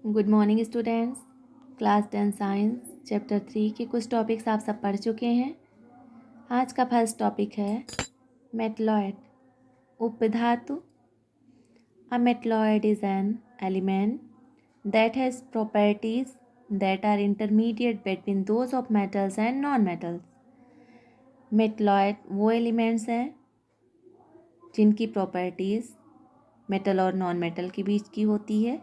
Good morning students. Class 10 science chapter 3 के कुछ topics आप सब पढ़ चुके हैं। आज का फर्स्ट टॉपिक है मेटलॉयड, उपधातु। A metalloid is an element that has properties that are intermediate between those of metals and non metals. Metalloid वो एलिमेंट्स हैं जिनकी प्रॉपर्टीज़ मेटल और नॉन मेटल के बीच की होती है।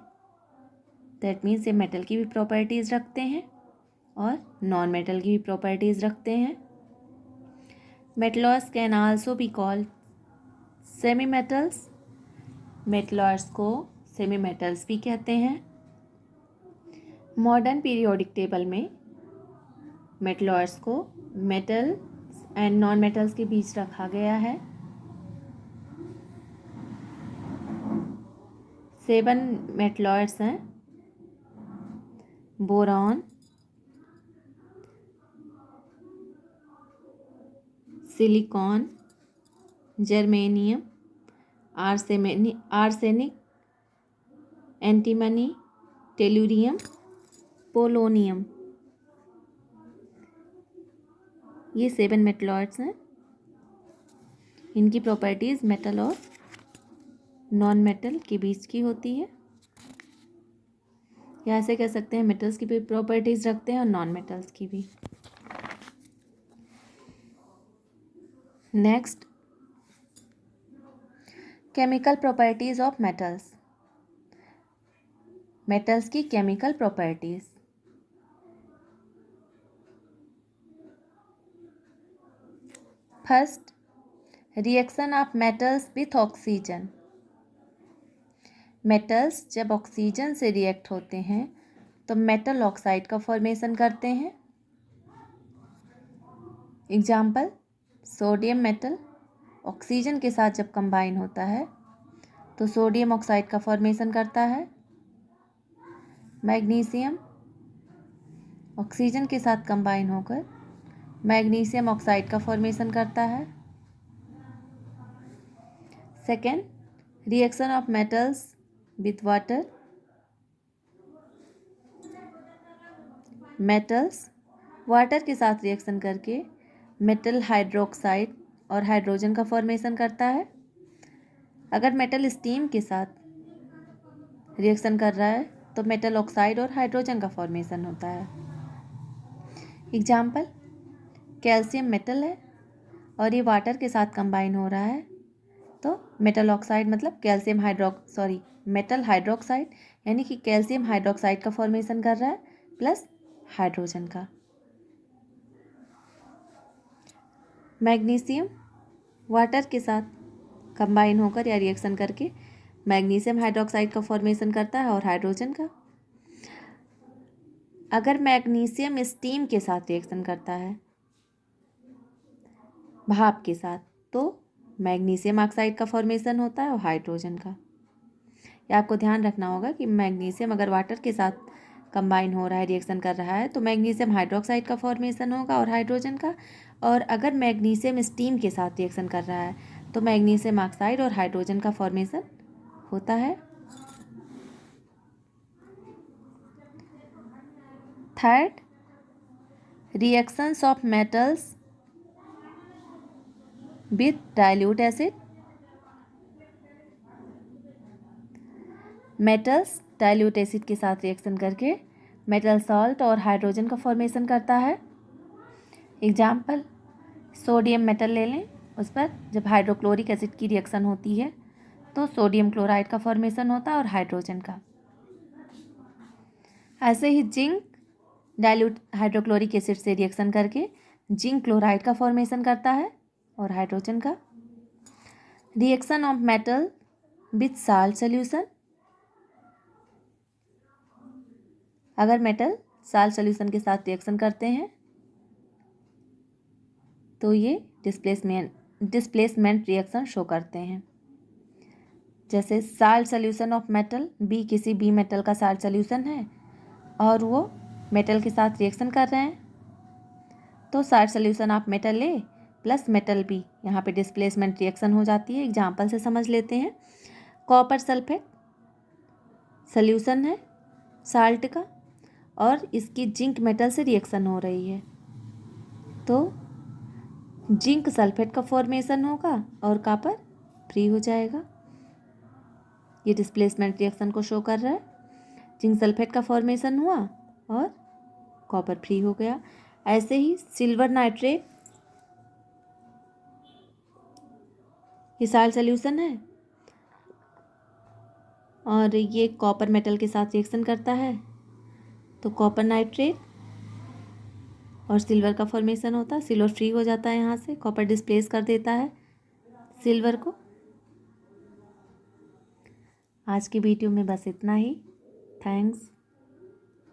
दैट मीन्स ये मेटल की भी प्रॉपर्टीज़ रखते हैं और नॉन मेटल की भी प्रॉपर्टीज़ रखते हैं। Metalloids can also be called semi metals. Metalloids को सेमी मेटल्स भी कहते हैं। मॉडर्न पीरियोडिक टेबल में मेटलॉयड्स को मेटल एंड नॉन मेटल्स के बीच रखा गया है। 7 मेटलॉयड्स हैं: boron, silicon, germanium, arsenic, antimony, tellurium, polonium. ये 7 मेटलॉयड्स हैं। इनकी प्रॉपर्टीज़ मेटल और नॉन मेटल के बीच की होती है, या ऐसे कह सकते हैं मेटल्स की भी प्रॉपर्टीज़ रखते हैं और नॉन मेटल्स की भी। Next, chemical properties of metals. Metals की chemical properties. First, reaction of metals with oxygen. Metals जब ऑक्सीजन से रिएक्ट होते हैं तो मेटल ऑक्साइड का फॉर्मेशन करते हैं। एग्जाम्पल, सोडियम मेटल ऑक्सीजन के साथ जब कंबाइन होता है तो सोडियम ऑक्साइड का फॉर्मेशन करता है। मैग्नीशियम ऑक्सीजन के साथ कंबाइन होकर मैग्नीशियम ऑक्साइड का फॉर्मेशन करता है। Second, reaction of metals with water. Metals water के साथ रिएक्शन करके मेटल हाइड्रोक्साइड और हाइड्रोजन का फॉर्मेशन करता है। अगर मेटल स्टीम के साथ रिएक्शन कर रहा है तो मेटल ऑक्साइड और हाइड्रोजन का फॉर्मेशन होता है। एग्जाम्पल, कैल्शियम मेटल है और ये वाटर के साथ कंबाइन हो रहा है तो मेटल ऑक्साइड मतलब मेटल हाइड्रोक्साइड, यानी कि कैल्शियम हाइड्रोक्साइड का फॉर्मेशन कर रहा है प्लस हाइड्रोजन का। मैग्नीशियम वाटर के साथ कंबाइन होकर या रिएक्शन करके मैग्नीशियम हाइड्रोक्साइड का फॉर्मेशन करता है और हाइड्रोजन का। अगर मैग्नीशियम स्टीम के साथ रिएक्शन करता है भाप के साथ तो मैग्नीशियम ऑक्साइड का फॉर्मेशन होता है और हाइड्रोजन का। या आपको ध्यान रखना होगा कि मैग्नीशियम अगर वाटर के साथ कंबाइन हो रहा है, रिएक्शन कर रहा है तो मैग्नीशियम हाइड्रोक्साइड का फॉर्मेशन होगा और हाइड्रोजन का। और अगर मैग्नीशियम स्टीम के साथ रिएक्शन कर रहा है तो मैग्नीशियम ऑक्साइड और हाइड्रोजन का फॉर्मेशन होता है। Third, reactions of metals with dilute acid. Metals dilute acid के साथ रिएक्शन करके मेटल सॉल्ट और हाइड्रोजन का फॉर्मेशन करता है। एग्जाम्पल, सोडियम मेटल ले लें, उस पर जब हाइड्रोक्लोरिक एसिड की रिएक्शन होती है तो सोडियम क्लोराइड का फॉर्मेशन होता है और हाइड्रोजन का। ऐसे ही जिंक डाइल्यूट हाइड्रोक्लोरिक एसिड से रिएक्शन करके जिंक क्लोराइड का फॉर्मेशन करता है और हाइड्रोजन का। Reaction of metal with salt solution. अगर मेटल साल्ट सॉल्यूशन के साथ रिएक्शन करते हैं तो ये डिस्प्लेसमेंट रिएक्शन शो करते हैं। जैसे salt solution of metal B, किसी बी मेटल का साल्ट सॉल्यूशन है और वो मेटल के साथ रिएक्शन कर रहे हैं तो salt solution of metal A plus metal B, यहाँ पे डिस्प्लेसमेंट रिएक्शन हो जाती है। एग्जाम्पल से समझ लेते हैं। कॉपर सल्फेट सॉल्यूशन है साल्ट का और इसकी जिंक मेटल से रिएक्शन हो रही है, तो जिंक सल्फेट का फॉर्मेशन होगा और कॉपर फ्री हो जाएगा। ये डिस्प्लेसमेंट रिएक्शन को शो कर रहा है। जिंक सल्फेट का फॉर्मेशन हुआ और कॉपर फ्री हो गया। ऐसे ही सिल्वर नाइट्रेट, ये साल्ट सोल्यूशन है और ये कॉपर मेटल के साथ रिएक्शन करता है, तो कॉपर नाइट्रेट और सिल्वर का फॉर्मेशन होता है। सिल्वर फ्री हो जाता है, यहाँ से कॉपर डिस्प्लेस कर देता है सिल्वर को। आज की वीडियो में बस इतना ही। थैंक्स।